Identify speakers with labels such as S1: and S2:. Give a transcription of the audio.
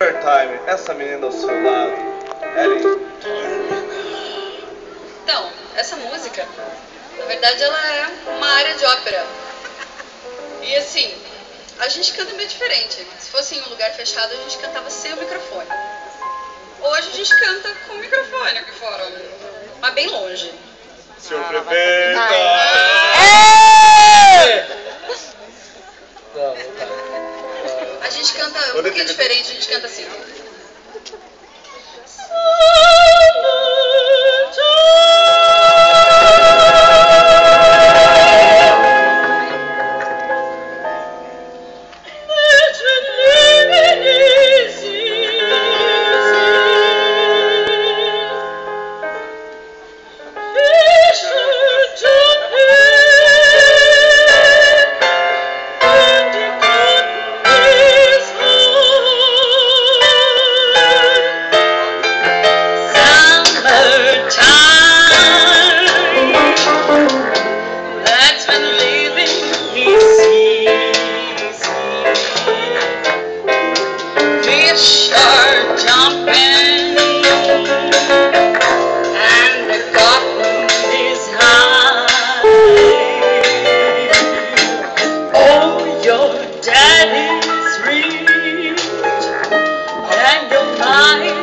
S1: Time, essa menina ao seu lado, Ellen.
S2: Então, essa música, na verdade, ela é uma área de ópera. E assim, a gente canta meio diferente. Se fosse em um lugar fechado, a gente cantava sem o microfone. Hoje a gente canta com o microfone aqui fora, mas bem longe.
S1: Senhor prefeito!
S2: A gente canta um pouquinho diferente, a gente canta assim. Fish are jumping and the cotton is high. Oh, your daddy's rich and your mind